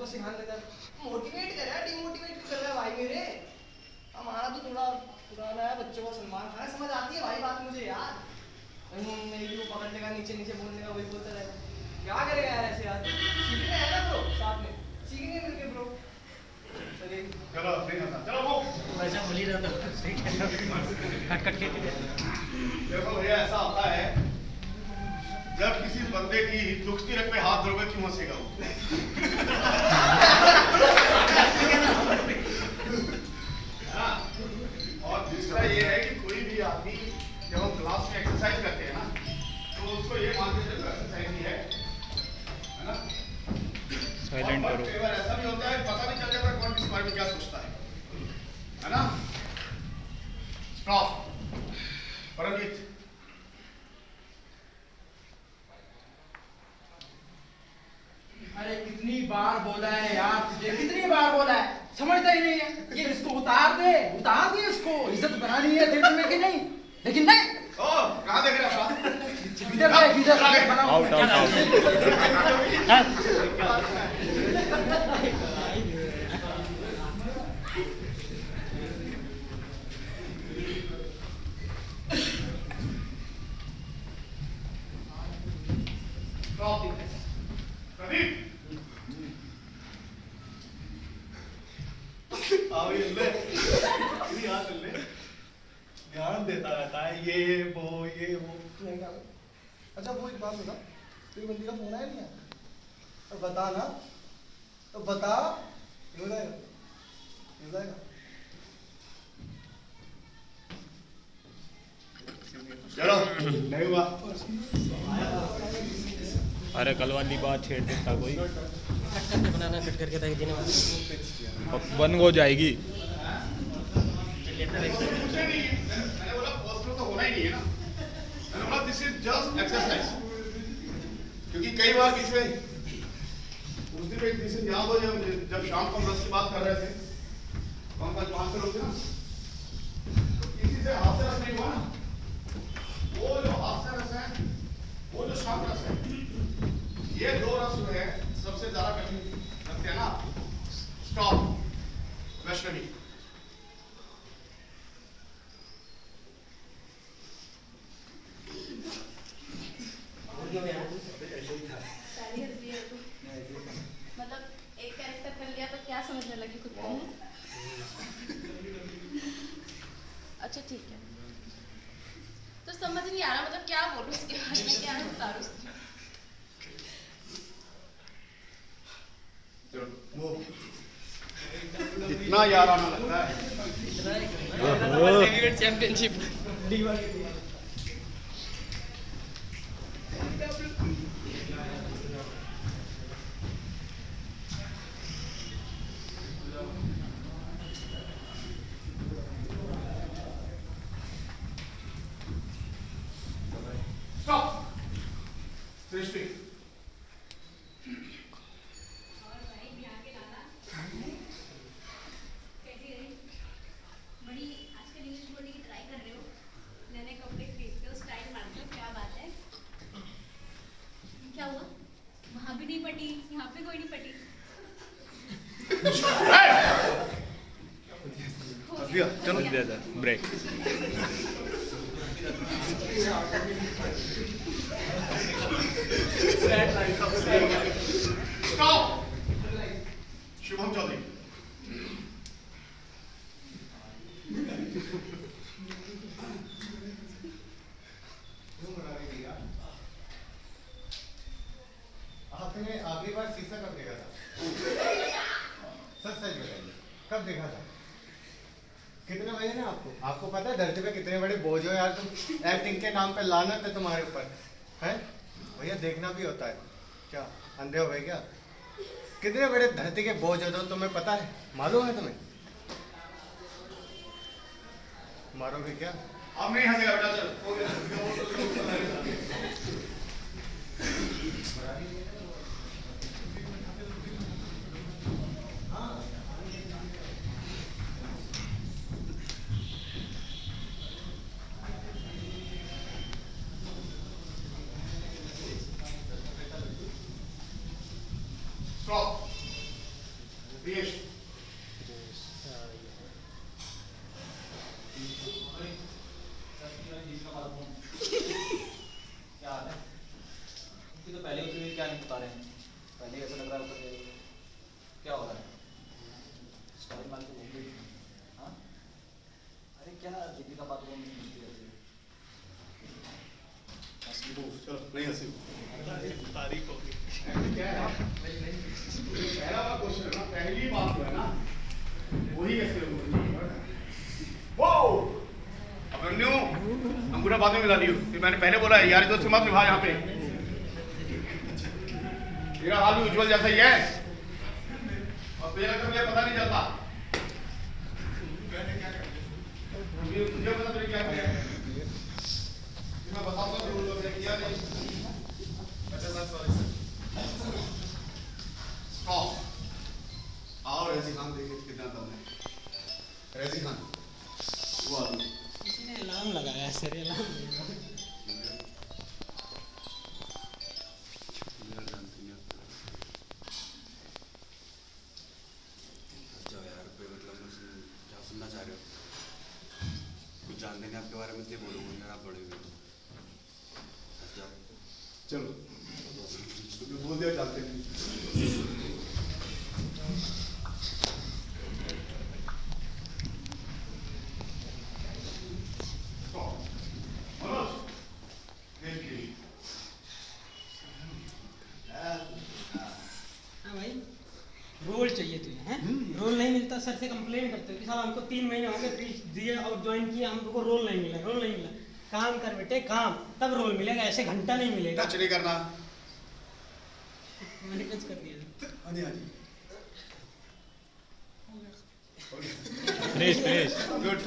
को सिखाने लगा। मोटिवेट कर यार, डिमोटिवेट क्यों कर रहा है भाई मेरे? हमारा तो थोड़ा पुराना है, बच्चों को सम्मान खाना समझ आती है भाई बात मुझे यार। मेरी वो पकड़ लेगा, नीचे नीचे बोलने का, वही बोलता रहेगा। क्या करेगा यार ऐसे यार? सीखने है ना ब्रो, साथ में सीखेंगे मिलके ब्रो। चलिए चलो चलो वो वैसा बोल ही रहा था कट कट के। देखो भैया ऐसा होता है, जब किसी बंदे की दुखती रख पे हाथ धरोगे क्यों हंसेगा वो? और दूसरा ये है कि कोई भी आदमी जब हम क्लास में एक्सरसाइज करते हैं ना, तो उसको ये मान के चलो एक्सरसाइज ही है ना? साइलेंट करो। कई बार ऐसा भी होता है, पता नहीं चल जाता कौन किस बारे में क्या सोचता है ना? स्टॉप। परमजीत, अरे कितनी बार बोला है यार तुझे, कितनी बार बोला है, समझता ही नहीं है। ये इसको उतार दे इसको, इज्जत बनानी है थिएटर में कि नहीं? लेकिन नहीं। ओ कहाँ देख रहे हो? इधर आउट ध्यान देता रहता है, ये वो अच्छा वो एक बात बता, तेरी बंदी का फोन आया नहीं है? तो बता ना, तो बता। हो जाएगा चलो नहीं हुआ। अरे कल वाली बात छेड़ देता कोई, कट करके बनाना, कट करके ताकि देने वाला बंद हो जाएगी। मैंने बोला पर्सनल तो होना ही नहीं है ना, मैंने बोला दिस इज जस्ट एक्सरसाइज। क्योंकि कई बार बीच में उस दिन एक दिन याद हो, जब शाम को हम रस की बात कर रहे थे, हम कल 5 लोग थे ना, तो किसी से हास्य रस नहीं हुआ ना। वो जो हास्य रस है, वो जो शांत रस है, ये दो रस जो है सबसे ज्यादा कठिन लगते हैं ना। स्टॉप वैष्णवी। मतलब एक कैरेक्टर कर लिया तो क्या समझने लगी खुद को? अच्छा ठीक है, तो समझ नहीं आ रहा मतलब क्या बोलूं उसके बारे में, क्या उतारूं? वो इतना याराना लगता है। चैंपियनशिप स्टॉप सृष्टि। बड़ी आजकल इंग्लिश बोलने की ट्राई कर रहे हो, नए कपड़े खरीदते हो, स्टाइल मारते हो, क्या बात है? क्या हुआ? वहां भी नहीं पटी, यहाँ पे कोई नहीं पटी। चलो ब्रेक। स्टॉप शुभम चौधरी। आपने आखिरी बार शीशा कब देखा था? सच सच बताइए, कब देखा था? कितने बजे ना आपको आपको पता है धरती पे कितने बड़े बोझ हो यार तुम? एक्टिंग के नाम पे लानत है तुम्हारे ऊपर, है भैया? देखना भी होता है क्या? अंधे हो गए क्या? कितने बड़े धरती के बोझ हो तो तुम्हें पता है? मालूम है तुम्हें? मारोगे क्या? अब नहीं हंसेगा बेटा, चल हो गया। स्टॉप चलो नहीं हंसी तारीफ होगी क्या है पहला वाला क्वेश्चन है ना पहली बात जो है ना वही कैसे होगी वो अभिमन्यु अंगूठा बाद में मिला लियो फिर मैंने पहले बोला यार दोस्त मत निभा यहाँ पे तेरा हाल भी उज्जवल जैसा ही है और तेरा तो मुझे पता नहीं चलता मुझे पता तुमने क्या किया मैं बताऊंगा जो लोगों ने किया नहीं अच्छा बस स्टॉप आओ रजी खान देखिए कितना दम है रजी खान वो आदमी किसी ने अलार्म लगाया सर अलार्म जाओ यार पे मतलब क्या सुनना चाह रहे हो कुछ जानते नहीं आपके बारे में इसलिए बोलूँगा यार आप बड़े हुए चलो बोल दिया जानते नहीं भाई रोल चाहिए तुझे हैं रोल नहीं मिलता सर से कंप्लेन करते हो कि साला हमको 3 महीने हो गए फीस दिए और ज्वाइन किया हमको रोल नहीं मिला काम कर बेटे काम तब रोल मिलेगा ऐसे घंटा नहीं मिलेगा टच नहीं करना मैंने टच कर दिया हाँ जी फिनिश गुड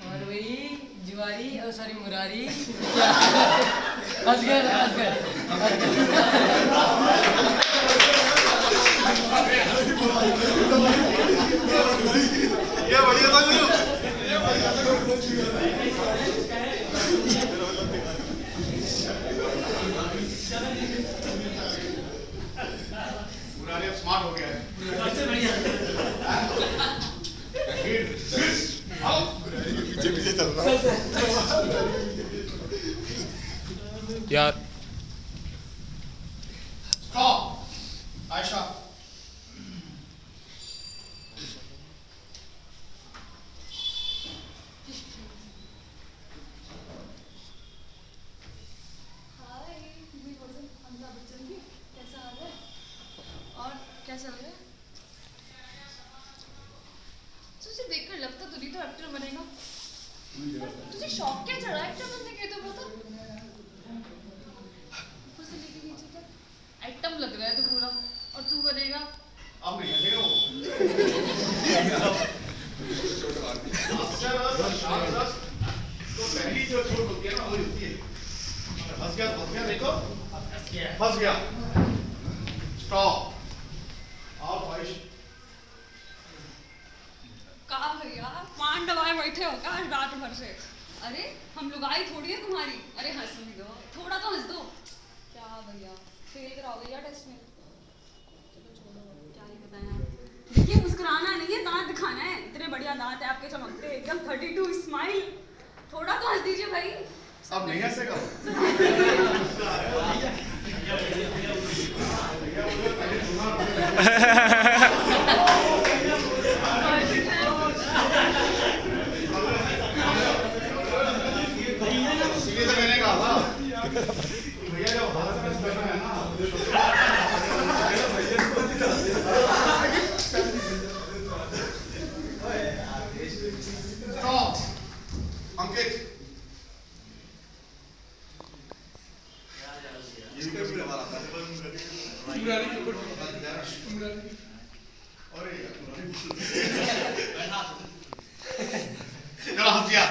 और वही जुआरी और सॉरी मुरारी हंस गए ये बढ़िया था गुरु मुरारी अब स्मार्ट हो गया है सबसे बढ़िया पीछे चल रहा यार आयशा हाय मैं पर्सन अमिताभ बच्चन की कैसा हाल है और क्या चल रहा है तुझे देखकर लगता तो नहीं तो एक्टर बनेगा तुझे शौक क्या चढ़ा एक्टर बनने के तो बता ऊपर से लेके नीचे तक आइटम लग रहा है तो पूरा और तू बनेगा अब नहीं है वो तो पहली जो चोट होती है ना वो होती है फंस गया देखो फंस गया स्टॉप और ख्वाहिश कहा भैया पान दबाए बैठे हो क्या रात भर से अरे हम लुगाई थोड़ी है तुम्हारी अरे हंस भी दो थोड़ा तो हंस दो क्या भैया फेल कराओगे क्या टेस्ट में चलो छोड़ो क्या ही बताएं देखिए मुस्कुराना नहीं है दांत दिखाना है इतने बढ़िया दांत है आपके चमकते एकदम 32 स्माइल थोड़ा तो हंस दीजिए भाई अब नहीं हंसेगा इसीलिए तो मैंने कहा था भैया जब हाथ में करना है ना अंकित चलो हंसिया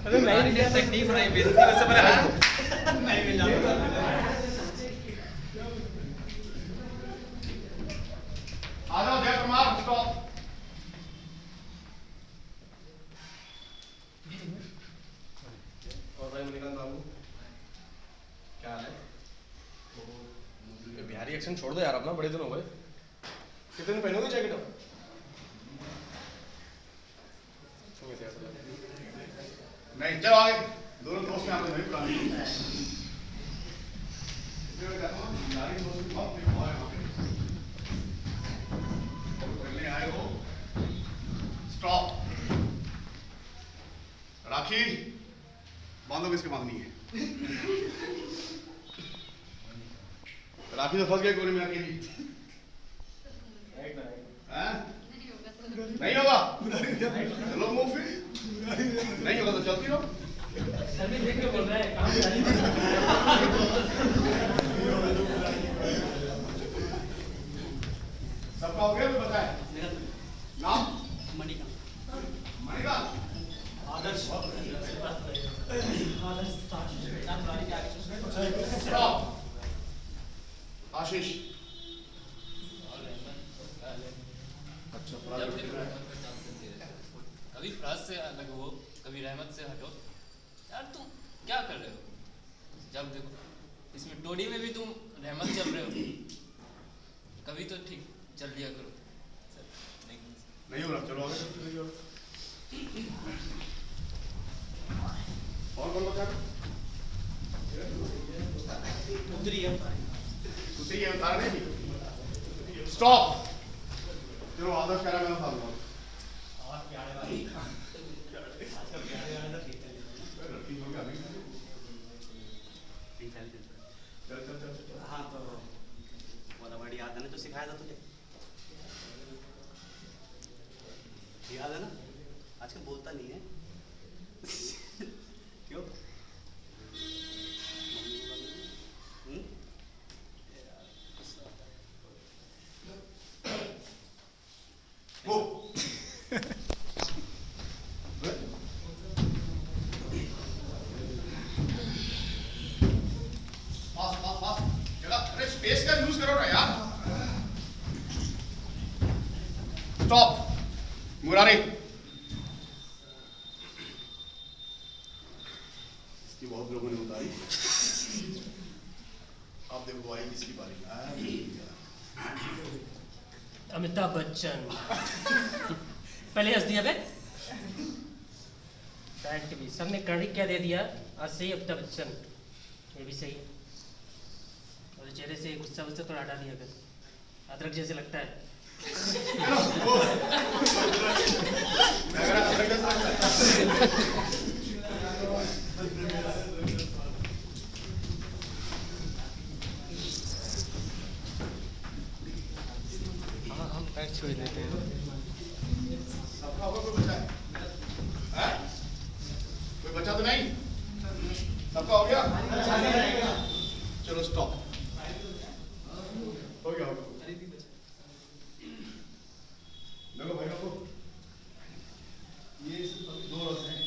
अबे मैं ही टेक्निक बनाई बेइज्जती वैसे बना मैं मिल जाऊंगा आ जाओ जय कुमार स्टॉप और भाई बाबू, क्या हाल है? ये बिहारी एक्शन छोड़ दो यार अपना, बड़े दिन हो गए। कितने दिन पहनोगे जैकेट अब? नहीं चलो आगे, दोनों दोस्त में आगे नहीं पुरानी। आए हो स्टॉप। राखी बांधो, किसके बांधनी है? राखी तो फंस गई गोली में अकेली। नहीं होगा, चलो मूव फिर। नहीं होगा तो चलती रहो। सभी देख के बोल रहे हैं काम सबका हो गया तो बताए नाम? मणिका मणिका आदर्श आशीष। अच्छा कभी फराज से अलग हो, कभी रहमत से हटो। यार तुम क्या कर रहे हो? जब देखो इसमें टोडी में भी तुम रहमत चल रहे हो, कभी तो ठीक चल लिया करो। नहीं हो रहा, चलो आगे चलो। और कौन बता रहा? उतरी है दूसरी ये बता रहे नहीं। स्टॉप। चलो आदर्श कह रहा मैं बता दूंगा। और प्यारे वाली आजकल प्यारे वाला तो ठीक है। लड़की हो गया अभी। चल चल चल। हाँ तो वो वर्ड याद है ना जो सिखाया था तुझे? याद है ना? आजकल बोलता नहीं है। क्यों? वो अरे स्पेस का यूज करो ना यार। स्टॉप। मुरारी इसकी बहुत लोगों ने उतारी। आप देखो आई किसकी बारी। अमिताभ बच्चन पहले हंस दिया बे। भी सबने क्रेडिट क्या दे दिया? आज से ही अमिताभ बच्चन, ये भी सही है। और चेहरे से गुस्सा वुस्सा तो हटा दिया कर, अदरक जैसे लगता है। हम पैर छोड़ देते हैं। सबका होगा कोई बच्चा है? कोई बच्चा तो नहीं? सबका हो गया? चलो स्टॉप। हो गया देखो भाई लोगों, ये सिर्फ 2 रस हैं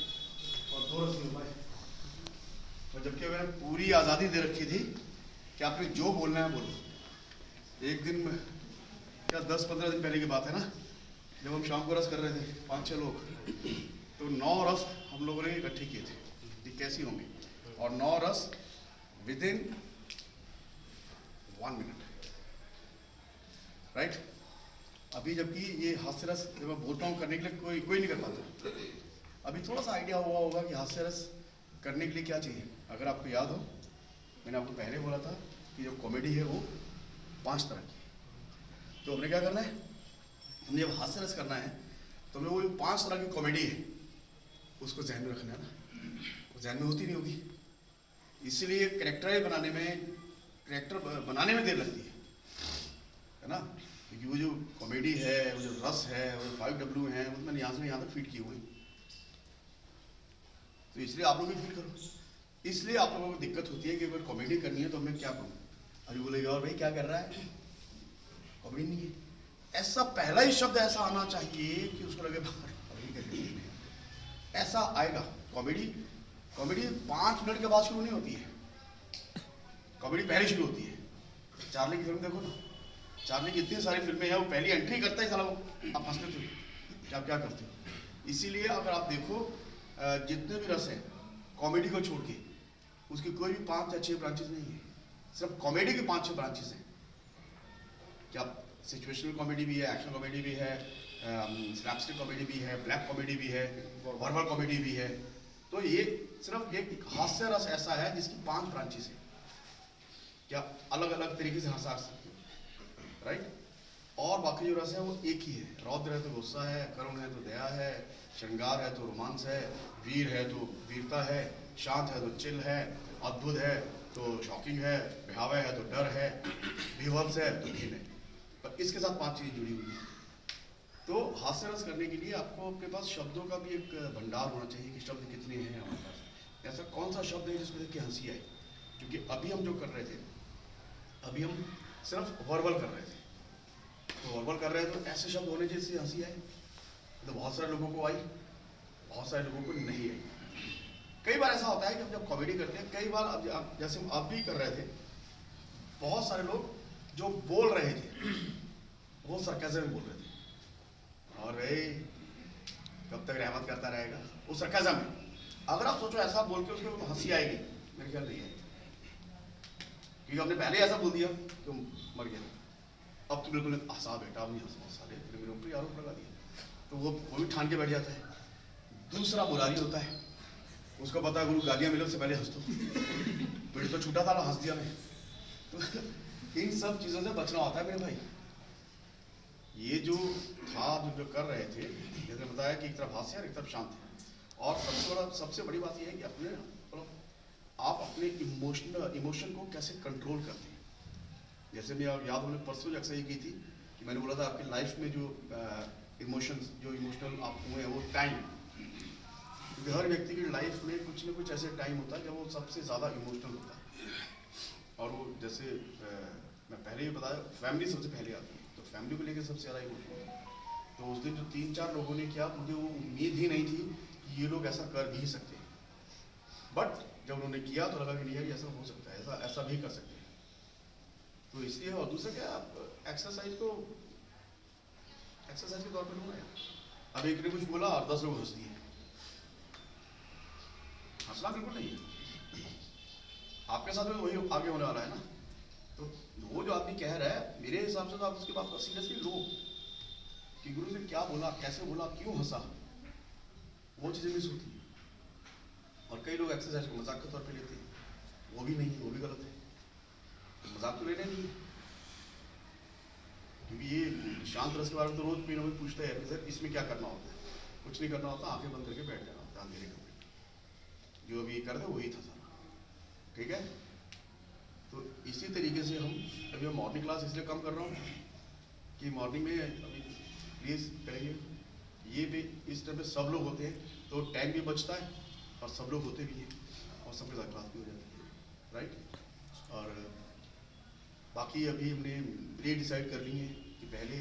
और 2 रस नहीं हो पाए। और जबकि मैंने पूरी आज़ादी दे रखी थी कि आपने जो बोलना है बोलो। एक दिन क्या 10-15 दिन पहले की बात है ना, जब हम शाम को रस कर रहे थे 5-6 लोग, तो 9 रस हम लोगों ने इकट्ठे किए थे कि कैसी होंगी, और 9 रस विदिन 1 मिनट, राइट। अभी जबकि ये हास्य रस जब मैं बोलता हूँ करने के लिए कोई नहीं कर पाता। अभी थोड़ा सा आइडिया हुआ होगा कि हास्य रस करने के लिए क्या चाहिए। अगर आपको याद हो, मैंने आपको पहले बोला था कि जो कॉमेडी है वो 5 तरह की है। तो हमने क्या करना है, हमने जब हास्य रस करना है तो हमें वो 5 तरह की कॉमेडी है उसको ध्यान में रखना है ना, वो ध्यान में होती नहीं होगी। इसीलिए कैरेक्टर बनाने में देर लगती है ना, क्योंकि वो जो कॉमेडी है, वो जो रस है, वो 5W है, वो मैंने यहाँ से यहाँ तक फीड किए हुए। तो इसलिए आप लोग भी फील करो। इसलिए आप लोगों को दिक्कत होती है कि अगर कॉमेडी करनी है तो हमें क्या करूँ। अभी बोलेगा और भाई क्या कर रहा है, कॉमेडी नहीं है। ऐसा पहला ही शब्द ऐसा आना चाहिए कि उसको लगे ऐसा आएगा। कॉमेडी 5 मिनट के बाद शुरू नहीं होती है, कॉमेडी पहले शुरू होती है। चार्ली की फिल्म देखो ना, चार्ली की इतनी सारी फिल्में हैं, वो पहली एंट्री करता है साला वो आप हंसते थे कि आप क्या करते हो। इसीलिए अगर आप देखो जितने भी रस हैं कॉमेडी को छोड़ के, उसकी कोई भी 5 या 6 ब्रांचेस नहीं है, सिर्फ कॉमेडी की 5-6 ब्रांचेस हैं। क्या सिचुएशनल कॉमेडी भी है, एक्शन कॉमेडी भी है, स्लैपस्टिक कॉमेडी भी है, ब्लैक कॉमेडी भी है, वर्बल कॉमेडी भी है। तो ये सिर्फ एक हास्य रस ऐसा है जिसकी 5 ब्रांचेस है। क्या अलग अलग तरीके से हंसा सकते हो, राइट। और बाकी जो रस है वो एक ही है। रौद्र है तो गुस्सा है, करुण है तो दया है, श्रृंगार है तो रोमांस है, वीर है तो वीरता है, शांत है तो चिल है, अद्भुत है तो शॉकिंग है, भयावह है तो डर है, विभत्स है तो घिन है। पर इसके साथ 5 चीजें जुड़ी हुई है। तो हास्य रस करने के लिए आपको अपने पास शब्दों का भी एक भंडार होना चाहिए कि शब्द कितने हैं हमारे पास। ऐसा कौन सा शब्द है जिसको देख के हंसी आए? क्योंकि अभी हम जो कर रहे थे, अभी हम सिर्फ वर्बल कर रहे थे। तो वर्बल कर रहे हैं तो ऐसे शब्द होने जिससे हंसी आए। तो बहुत सारे लोगों को आई, बहुत सारे लोगों को नहीं आई। कई बार ऐसा होता है कि हम जब कॉमेडी करते हैं, कई बार अब जैसे हम अब भी कर रहे थे, बहुत सारे लोग जो बोल रहे थे वो सरकाज़म में बोल रहे थे, और भाई कब तक रहमत करता रहेगा, वो सरकाज़म में। अगर आप सोचो ऐसा बोल के उसको हंसी आएगी, मेरे ख्याल नहीं आएगी, क्योंकि हमने पहले ऐसा बोल दिया तो मर गया। अब तो बिल्कुल हंसा बेटा, अब नहीं हंसा, साले फिर मेरे ऊपर आरोप लगा दिया, तो वो भी ठान के बैठ जाता है। दूसरा मुरारी होता है, उसको पता है गुरु गालियां मिले उससे पहले हंस दो, पेड़ तो छूटा था ना, हंस दिया मैं। तो इन सब चीजों से बचना होता है मेरे भाई। ये जो था जो कर रहे थे, जैसे बताया कि एक तरफ हास्य और एक तरफ शांत है। और सबसे बड़ी बात यह है कि आप अपने इमोशन को कैसे कंट्रोल करते हैं। जैसे मैं याद हमने परसों अक्सर ये की थी कि मैंने बोला था आपकी लाइफ में जो इमोशंस, जो इमोशनल आप हुए हैं वो टाइम, क्योंकि हर व्यक्ति की लाइफ में कुछ ना कुछ ऐसे टाइम होता है जब वो सबसे ज़्यादा इमोशनल होता है। और वो जैसे मैं पहले ही बताया, फैमिली सबसे पहले आती है, तो फैमिली को लेकर सबसे ज़्यादा इमोशनल। तो उस दिन जो 3-4 लोगों ने किया, मुझे वो उम्मीद ही नहीं थी कि ये लोग ऐसा कर भी सकते हैं। बट जब उन्होंने किया तो लगा कि नहीं ऐसा हो सकता है, ऐसा भी कर सकते हैं। तो इसलिए, और दूसरा क्या, आप एक्सरसाइज के तौर पर लो ना यार। अब एक ने कुछ बोला और 10 लोग हंस दिए, हंसना बिल्कुल नहीं है। आपके साथ में वही आगे होने वाला है ना। तो वो जो आदमी कह रहा है, मेरे हिसाब से तो आप उसकी बात को सीरियसली लो कि गुरु ने क्या बोला, कैसे बोला, क्यों हंसा, वो चीजें मिस होती है। और कई लोग एक्सरसाइज को मजाक के तौर पे लेते हैं, वो भी नहीं है, वो भी गलत है। तो मजाक तो लेना नहीं है, क्योंकि ये शांत रस के बारे में तो रोज कोई ना कोई पूछता है कि सर इसमें क्या करना होता है। कुछ नहीं करना होता, आंखें बंद करके बैठ जाना होता है अंधेरे कमरे। जो अभी कर दे वही था सारा, ठीक है। तो इसी तरीके से अभी मैं मॉर्निंग क्लास इसलिए कम कर रहा हूँ कि मॉर्निंग में अभी प्लीज़ करेंगे ये भी, इस टाइम पे सब लोग होते हैं तो टाइम भी बचता है और सब लोग होते भी हैं और सबके साथ क्लास भी हो जाती है, राइट। और बाकी अभी हमने ये डिसाइड कर ली है कि पहले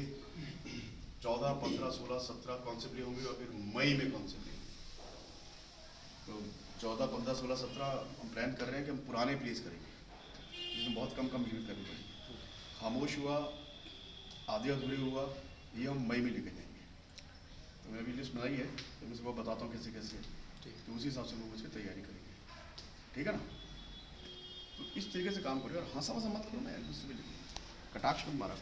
14, 15, 16, 17 कॉन्सेप्ट होंगे और फिर मई में कॉन्सेप्ट लेंगे। तो 14, 15, 16, 17 हम प्लान कर रहे हैं कि हम पुराने प्लेस करेंगे जिसमें बहुत कम यूज करनी पड़ेगी। खामोश हुआ, आधे अधूरे हुआ, ये हम मई में लेके जाएंगे। तो मैंने अभी लिस्ट बनाई है, तो मैं सबको बताता हूँ कैसे कैसे, तो उसी हिसाब से लोग उसकी तैयारी करेंगे, ठीक है ना। तो इस तरीके से काम करिए और हंसा मत करो ना यार, दूसरे कटाक्ष मत मारा।